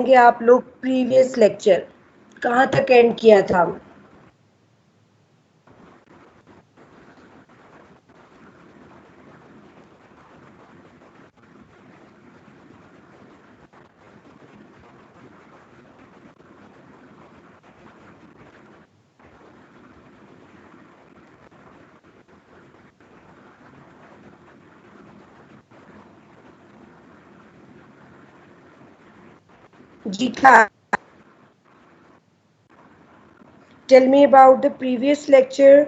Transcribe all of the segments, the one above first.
आप लोग previous lecture कहाँ तक एंड किया था? Jita, tell me about the previous lecture.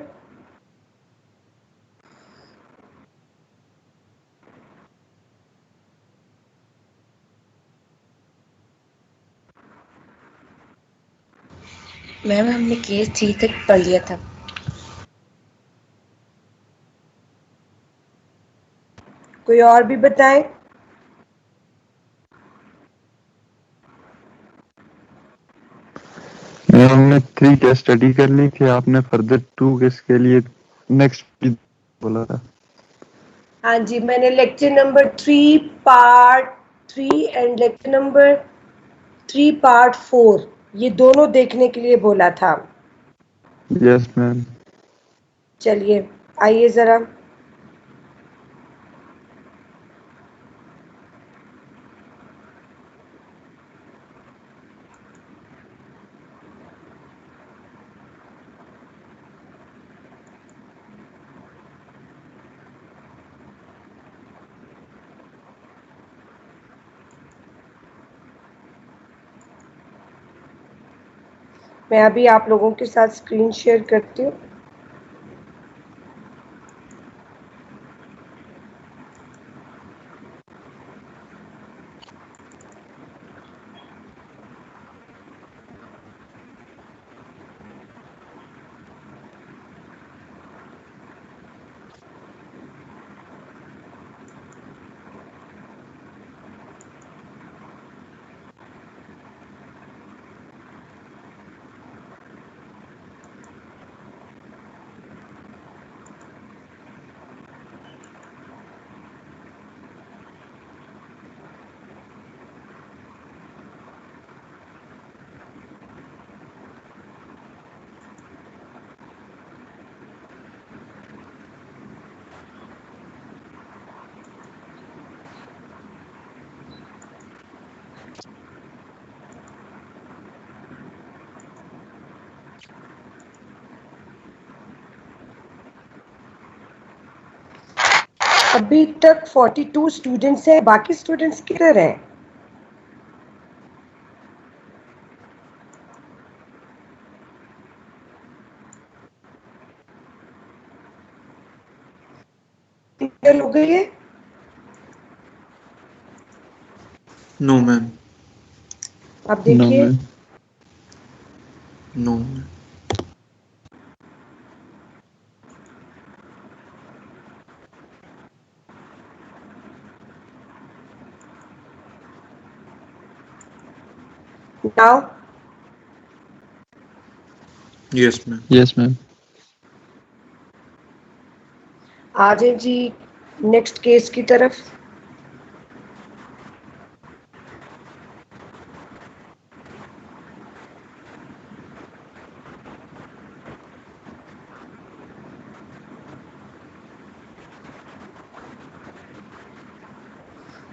Ma'am हमने केस 3 तक पढ़ लिया था। कोई और भी बताएं? हमने 3 केस स्टडी कर ली थी, आपने फर्दर 2 केस के लिए नेक्स्ट बोला था। हाँ जी, मैंने lecture number 3 part 3 and lecture number 3 part 4 ये दोनों देखने के लिए बोला था। Yes ma'am. चलिए आइए जरा। मैं अभी आप लोगों के साथ स्क्रीन शेयर करती हूँ। अभी तक 42 स्टूडेंट्स हैं, बाकी स्टूडेंट्स किधर हैं? हो गई है? No ma'am. अब देखिए। No. Now yes ma'am. Yes ma'am. आ जाए जी नेक्स्ट केस की तरफ।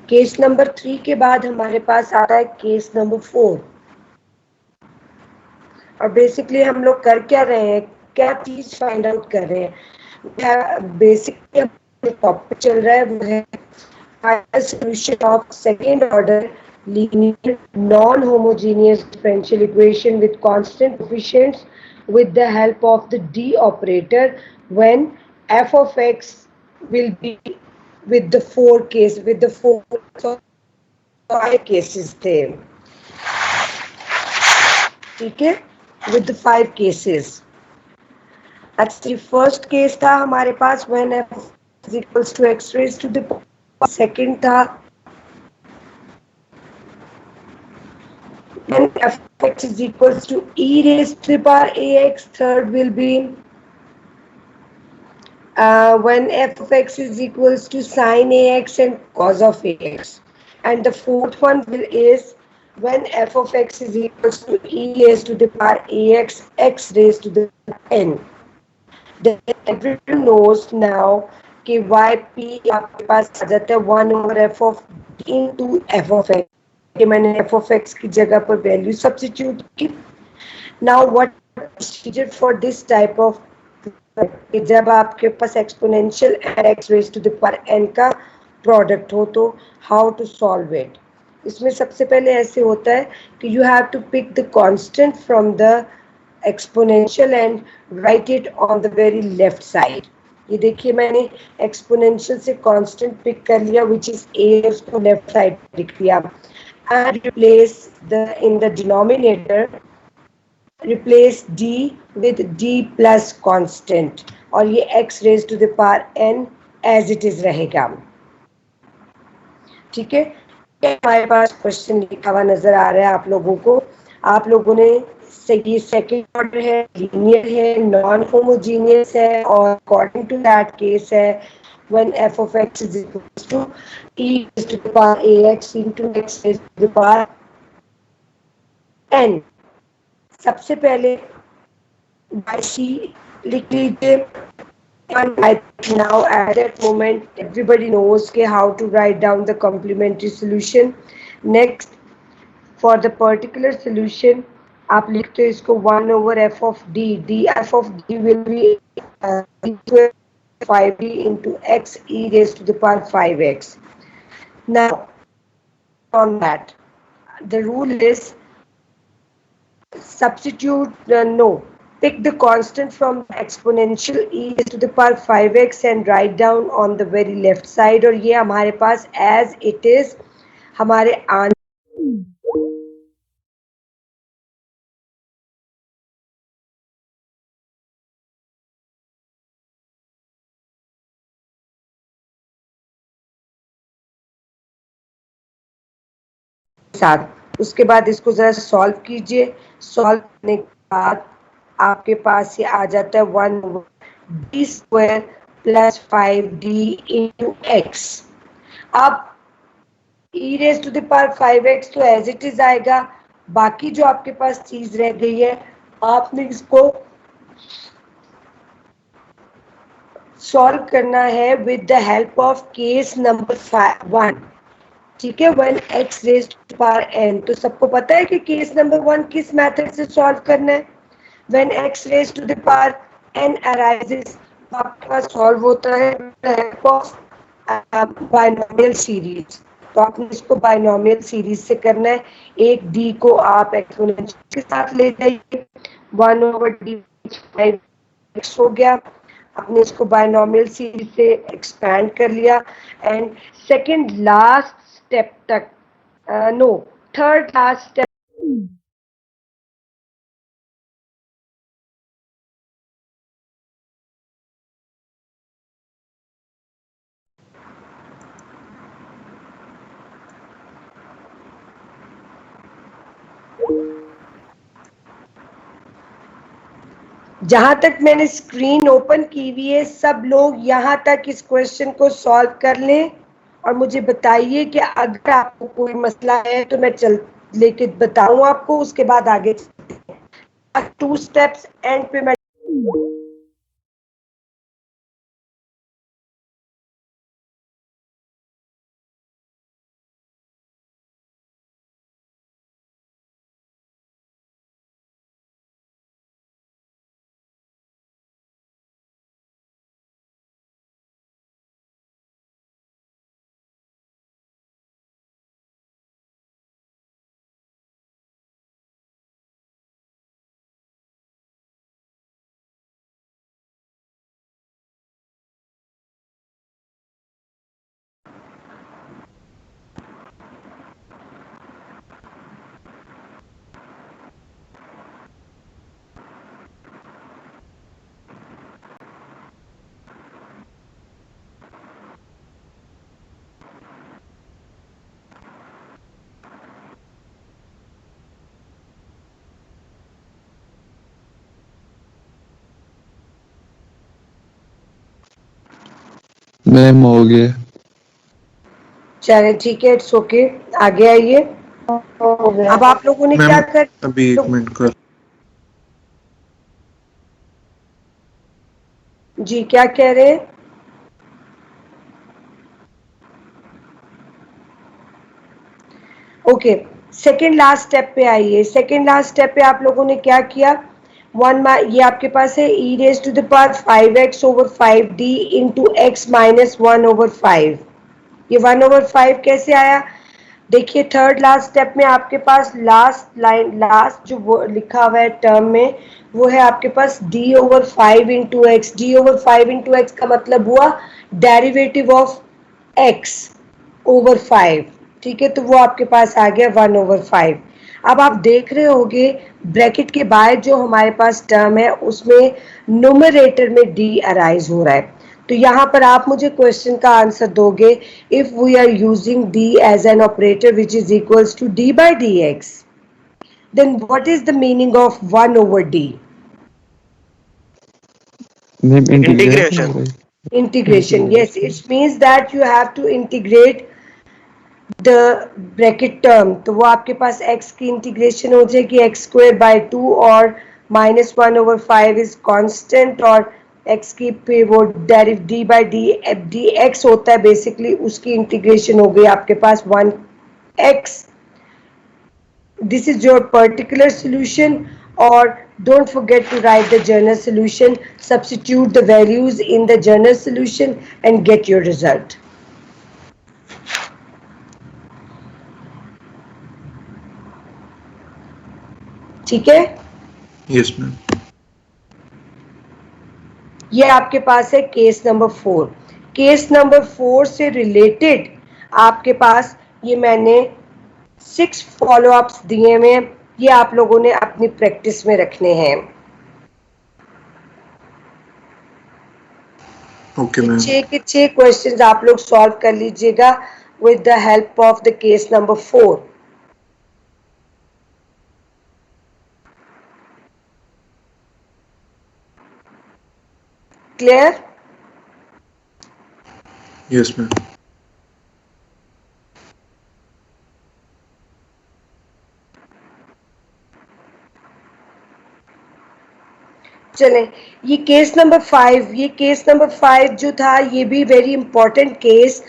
केस नंबर 3 के बाद हमारे पास आ रहा है केस नंबर 4। और बेसिकली हम लोग कर क्या रहे हैं, क्या चीज फाइंड आउट कर रहे हैं? बेसिकली टॉपिक चल रहा है वो है solution of second order linear non-homogeneous differential equation with constant coefficients with the help of the d operator when f of x will be with the four 5 cases थे, ठीक है, with the 5 cases. That's the first case था हमारे पास when f is equals to x raised to the power. Second था when f of x is equals to e raised to the power ax. Third will be when f of x is equals to sine ax and cos of ax. And the fourth one is when f of x is equals to e raised to the power ax x raised to the n, then everyone knows now कि yp आपके पास आ जाता है 1 over f of d into f of x. कि मैंने f of x की जगह पर value substitute की. Now what procedure for this type of जब आपके पास exponential and x raise to the power n का प्रोडक्ट हो तो हाउ टू सॉल्व इट. इसमें सबसे पहले ऐसे होता है कि you have to pick the constant from the exponential and write it on the very left side. ये देखिए मैंने एक्सपोनेंशियल से कांस्टेंट पिक कर लिया विच इज a, उसको लेफ्ट साइड लिख दिया and replace the in the denominator replace d with d plus constant और ये x raised to the power n as it is रहेगा. ठीक है, हमारे पास क्वेश्चन लिखा हुआ नजर आ रहा है आप लोगों को. आप लोगों ने ये सेकेंड ऑर्डर है, लीनियर है, नॉन होमोजीनियस है और अकॉर्डिंग टू दैट केस है when f of x is equals to e raised to the power ax into x raised to the power n. सबसे पहले by c लिख लीजिए. And I think now at that moment everybody knows how to write down the complementary solution. Next, for the particular solution आप लिखते हो इसको 1 over f of d. d f of d will be equal to 5d into x e raised to the power 5x. Now on that the rule is substitute pick the constant from exponential e raised to the power 5x and write down on the very left side और ये हमारे पास as it is हमारे answer साथ. उसके बाद इसको जरा solve कीजिए. सॉल्व करने के बाद आपके पास ये आ जाता है 1 d square plus 5d into x. अब e raise to the power 5x तो एज इट इज आएगा. बाकी जो आपके पास चीज रह गई है आपने इसको सॉल्व करना है with the help of case number 1. ठीक है, when x raised to power n. तो सबको पता है कि केस नंबर 1 किस मेथड से सॉल्व करना है. when x raised to the power n arises तो आपके पास सॉल्व होता है हेल्प ऑफ बाइनोमियल सीरीज. तो आपने इसको बाइनोमियल सीरीज से करना है. एक d को आप एक्सपोनेंशियल के साथ ले जाइए. 1 over d 5x हो गया. आपने इसको बाइनोमियल सीरीज से एक्सपैंड कर लिया एंड सेकंड लास्ट स्टेप तक थर्ड लास्ट स्टेप जहां तक मैंने स्क्रीन ओपन की हुई है सब लोग यहां तक इस क्वेश्चन को सॉल्व कर लें और मुझे बताइए कि अगर आपको कोई मसला है तो मैं चल लेके बताऊं आपको. उसके बाद आगे 2 स्टेप्स एंड पे मैं मैम हो गया. चले ठीक है. इट्स ओके, आगे आइए. हो गया। अब आप लोगों ने मैम, क्या कर अभी एक मिनट कर। जी क्या कह रहे हैं? ओके, सेकेंड लास्ट स्टेप पे आइए। सेकेंड लास्ट स्टेप पे आप लोगों ने क्या किया? ये आपके पास है e raise to the power 5x over 5d into x minus 1 over 5। ये 1 ओवर 5 कैसे आया? देखिए थर्ड लास्ट स्टेप में आपके पास लास्ट लाइन, लास्ट जो वो लिखा हुआ है टर्म में, वो है आपके पास d over 5 into x. D over 5 into x का मतलब हुआ डेरिवेटिव ऑफ x ओवर 5। ठीक है, तो वो आपके पास आ गया 1 ओवर 5। अब आप देख रहे होगे ब्रैकेट के बाहर जो हमारे पास टर्म है उसमें न्यूमरेटर में d अराइज हो रहा है। तो यहाँ पर आप मुझे क्वेश्चन का आंसर दोगे, if we are using d as an operator which is equals to d by d x, then what is the meaning of 1 over d? Integration. Integration, yes, it means that you have to integrate the bracket term. तो वो आपके पास x की integration हो जाएगी x square by 2 और minus 1 over 5 is constant, और x की पे वो डेरिव d बाई डी एक्स होता है बेसिकली, उसकी इंटीग्रेशन हो गई आपके पास 1x। This is your particular solution, और don't forget to write the general solution, substitute the values in the general solution and get your result. ठीक है, यस मैम। ये आपके पास है केस नंबर 4। केस नंबर 4 से रिलेटेड आपके पास ये मैंने 6 फॉलो अप्स दिए हुए हैं, ये आप लोगों ने अपनी प्रैक्टिस में रखने हैं। Okay ma'am. 6 के 6 क्वेश्चंस आप लोग सॉल्व कर लीजिएगा with the help of the case number 4। Clear? Yes ma'am. चलें, ये केस नंबर 5, ये केस नंबर 5 जो था ये भी वेरी इंपॉर्टेंट केस,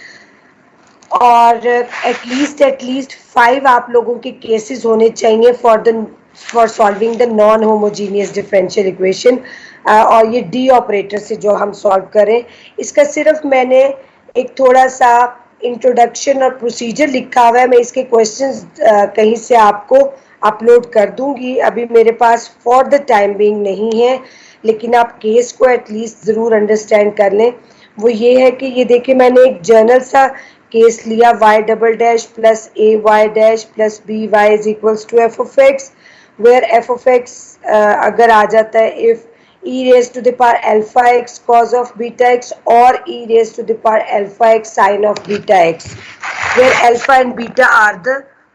और एटलीस्ट 5 आप लोगों के केसेस होने चाहिए for solving the non homogeneous differential equation. और ये डी ऑपरेटर से जो हम सॉल्व करें, इसका सिर्फ मैंने एक थोड़ा सा इंट्रोडक्शन और प्रोसीजर लिखा हुआ है। मैं इसके क्वेश्चंस कहीं से आपको अपलोड कर दूंगी, अभी मेरे पास फॉर द टाइम बीइंग नहीं है, लेकिन आप केस को एटलीस्ट ज़रूर अंडरस्टैंड कर लें। वो ये है कि ये देखिए मैंने एक जर्नल सा केस लिया, y double dash plus a y dash plus b y is equals to f of x, where f of x अगर आ जाता है if e raised to the power alpha x cos of beta x or e raised to the power alpha x sin of beta x, where alpha and beta are the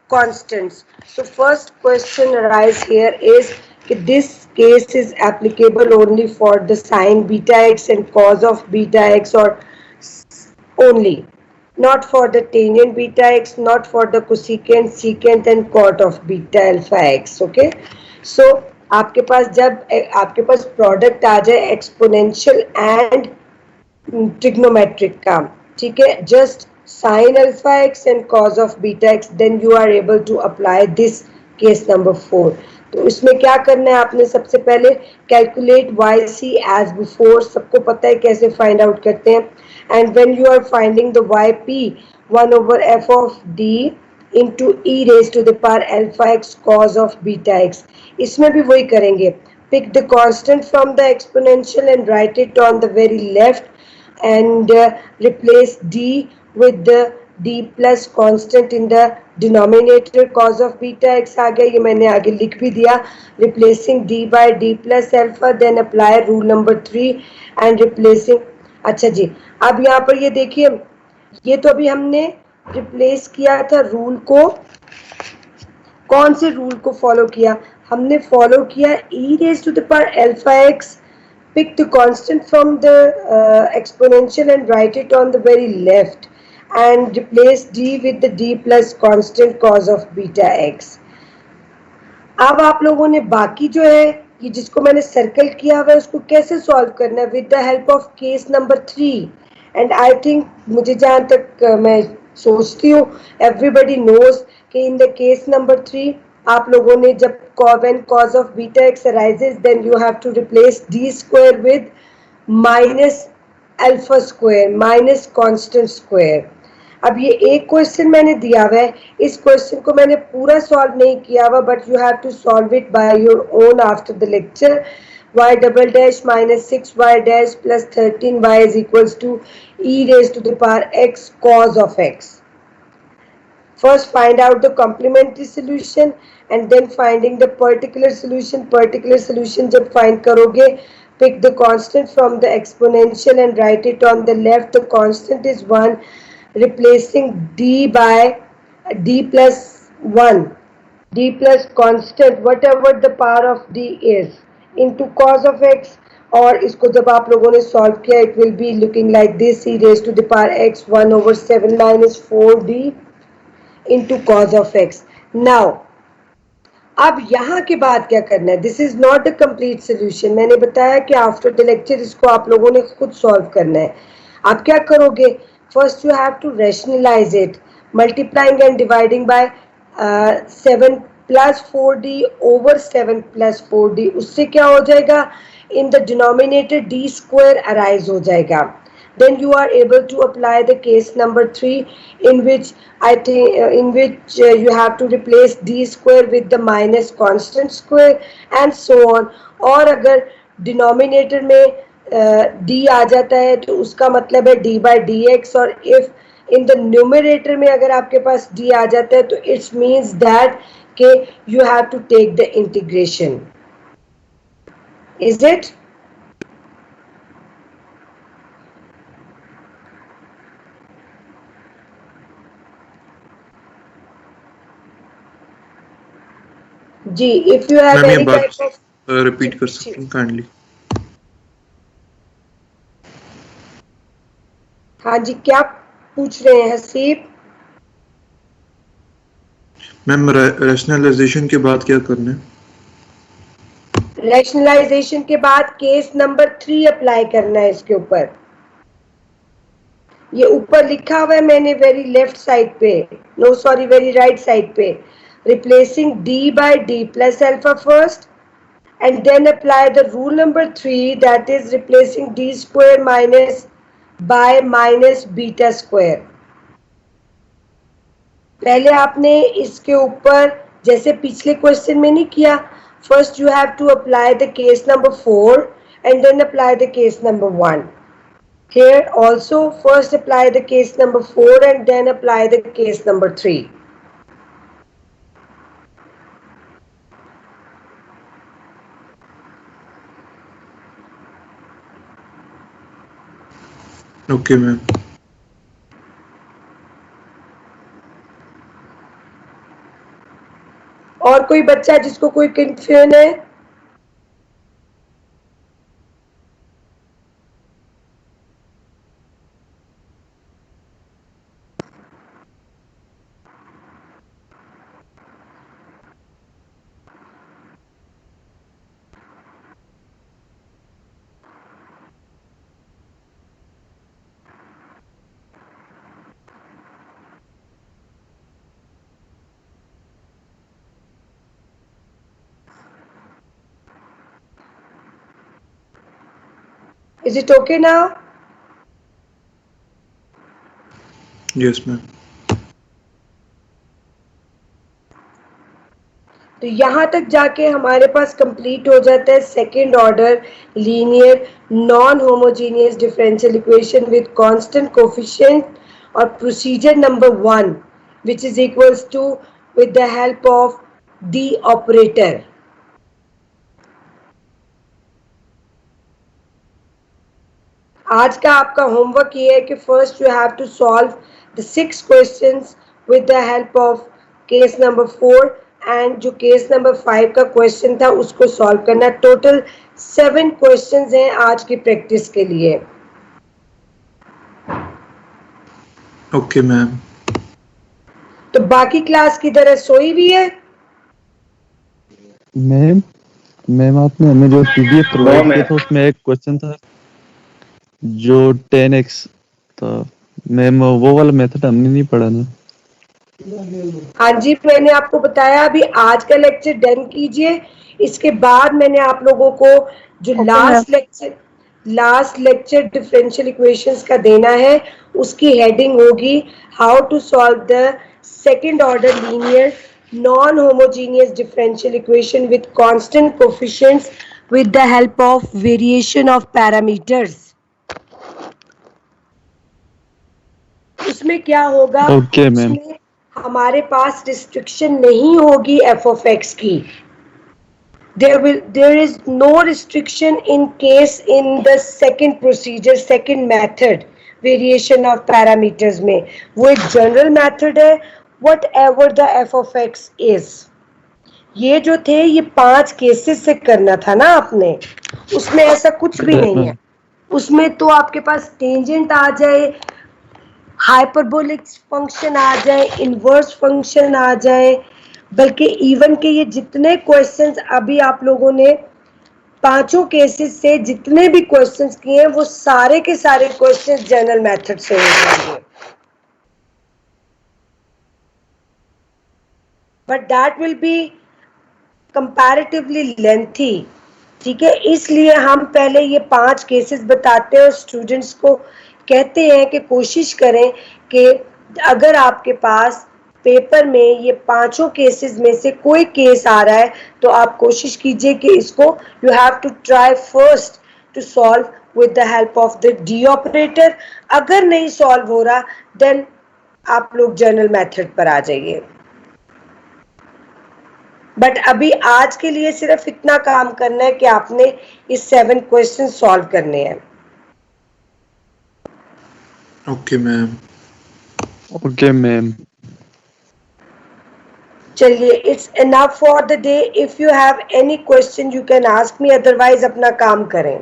constants. So first question arise here is this case is applicable only for the sin beta x and cos of beta x, or only, not for the tangent beta x, not for the cosecant, secant and cot of beta alpha x. Okay, so आपके पास जब आपके पास product आ जाए exponential and trigonometric का, ठीक है, just sine alpha x and cos of beta x, then you are able to apply this case number 4। तो इसमें क्या करना है आपने, सबसे पहले calculate y c as before, सबको पता है कैसे फाइंड आउट करते हैं, and when you are finding the y p 1 over f of d into e raised to the power alpha x cos of beta x. इसमें भी वही करेंगे, pick the constant from the exponential and write it on the very left, and replace d with the d plus constant in the denominator cos of beta x आ गया, ये मैंने आगे लिख भी दिया, replacing d by d plus alpha, then apply rule number 3 and replacing। अच्छा जी, अब यहाँ पर ये देखिए, ये तो अभी हमने रिप्लेस किया था रूल को, कौन से रूल को फॉलो किया, हमने फॉलो किया e raised to the power alpha x, pick the constant from the exponential and write it on the very left, and replace d with the d plus constant cos of beta x. अब आप लोगों ने बाकी जो है ये जिसको मैंने सर्कल किया हुआ है उसको कैसे सॉल्व करना है with the help of case number 3. And I think मुझे जहाँ तक मैं सोचती हूँ एवरीबडी नोज कि इन द केस नंबर 3 आप लोगों ने जब when cos of beta x arises then you have to replace d square with minus alpha square minus constant square. अब ये एक क्वेश्चन मैंने दिया हुआ है, इस क्वेश्चन को मैंने पूरा सॉल्व नहीं किया हुआ but you have to solve it by your own after the lecture. y double dash minus 6y dash plus 13y is equals to e raised to the power x cos of x. First find out the complementary solution and then finding the particular solution. Particular solution जब find करोगे, pick the constant from the exponential and write it on the left. The constant is 1. Replacing d by d plus 1, d plus constant whatever the power of d is into cos of x. और इसको जब आप लोगों ने solve किया it will be looking like this, e raised to the power x 1 over 7 minus 4d into cos of x. Now अब यहाँ के बाद क्या करना है, this is not the complete solution. मैंने बताया कि आफ्टर द लेक्चर इसको आप लोगों ने खुद सॉल्व करना है. आप क्या करोगे, first you have to rationalise it, multiplying and dividing by 7 plus 4d over 7 plus 4d. उससे क्या हो जाएगा, इन the denominator d square arise हो जाएगा. Then you are able to apply the case number 3 in which you have to replace d square with the minus constant square and so on. और अगर denominator में d आ जाता है तो उसका मतलब है d by dx, और if in the numerator में अगर आपके पास d आ जाता है तो it means that कि you have to take the integration. Is it? जी, if you have any type of repeat कर सकते हैं काइंडली. हाँ जी, क्या पूछ रहे हैं हसीब? मैम रैशनलाइजेशन के बाद क्या करना है? रैशनलाइजेशन के बाद केस नंबर 3 अप्लाई करना है इसके ऊपर. ये ऊपर लिखा हुआ है मैंने वेरी लेफ्ट साइड पे, no sorry very right side पे. Replacing d by d plus alpha first and then apply the rule number 3, that is replacing d square minus by minus beta square. पहले आपने इसके ऊपर जैसे पिछले question में नहीं किया, first you have to apply the case number 4 and then apply the case number 1. Here also first apply the case number 4 and then apply the case number 3. Okay ma'am. और कोई बच्चा जिसको कोई कंफ्यूजन है? Is it okay now? Yes ma'am. तो यहाँ तक जाके हमारे पास कंप्लीट हो जाता है second order linear non homogeneous differential equation with constant coefficient और procedure number 1 which is equals to with the help of D operator. आज का आपका होमवर्क ये है कि first you have to solve the 6 questions with the help of case number 4 and जो case number 5 का question था उसको सॉल्व करना. टोटल 7 क्वेश्चंस हैं आज की प्रैक्टिस के लिए. Okay ma'am. तो बाकी क्लास किधर है, सोई भी है? मैम आपने हमें जो पीडीएफ प्रोवाइड किया था उसमें एक क्वेश्चन था जो 10x था। मैम वो वाला मेथड हमने नहीं पढ़ा ना। हाँ जी, मैंने आपको बताया अभी आज का लेक्चर डन कीजिए। इसके बाद मैंने आप लोगों को जो लास्ट लेक्चर डिफरेंशियल इक्वेशंस का देना है उसकी हेडिंग होगी how to solve the second order linear non homogeneous differential equation with constant coefficients with the help of variation of parameters। उसमें क्या होगा, ओके मैम। उसमें हमारे पास रिस्ट्रिक्शन नहीं होगी एफ ऑफ एक्स की। there is no restriction in case in the second procedure, second method variation of parameters में। वो एक जनरल मेथड है, whatever the f of x is। ये जो थे ये 5 केसेस से करना था ना आपने, उसमें ऐसा कुछ भी नहीं है। उसमें तो आपके पास टेंजेंट आ जाए, हाइपरबोलिक फंक्शन आ जाए, इनवर्स फंक्शन आ जाए, बल्कि इवन के ये जितने क्वेश्चंस अभी आप लोगों ने 5 केसेस से जितने भी क्वेश्चंस किए हैं वो सारे के सारे क्वेश्चंस जनरल मेथड से हो जाएंगे। But that will be comparatively lengthy. ठीक है, इसलिए हम पहले ये 5 केसेस बताते हैं और स्टूडेंट्स को कहते हैं कि कोशिश करें कि अगर आपके पास पेपर में ये 5 केसेस में से कोई केस आ रहा है तो आप कोशिश कीजिए कि इसको you have to try first to solve with the help of the D operator. अगर नहीं सॉल्व हो रहा देन आप लोग जनरल मेथड पर आ जाइए। बट अभी आज के लिए सिर्फ इतना काम करना है कि आपने इस 7 क्वेश्चन सॉल्व करने हैं। Okay ma'am. Okay ma'am. चलिए, it's enough for the day. If you have any question you can ask me, otherwise अपना काम करें।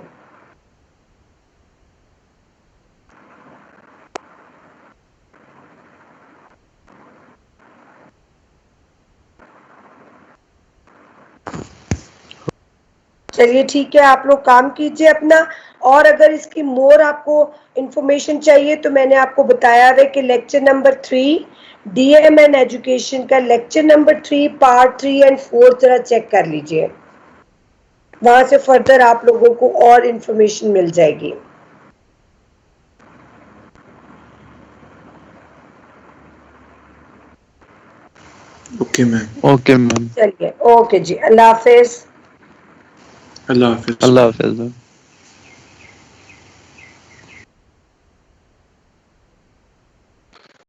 चलिए ठीक है, आप लोग काम कीजिए अपना। और अगर इसकी मोर आपको इंफॉर्मेशन चाहिए तो मैंने आपको बताया है कि लेक्चर नंबर 3 DMN एजुकेशन का लेक्चर नंबर 3 पार्ट 3 एंड 4 जरा चेक कर लीजिए, वहां से फर्दर आप लोगों को और इंफॉर्मेशन मिल जाएगी। Okay ma'am. Okay ma'am. चलिए, ओके जी, अल्लाह हाफिज। अल्लाह हाफिज। अल्लाह हाफिज।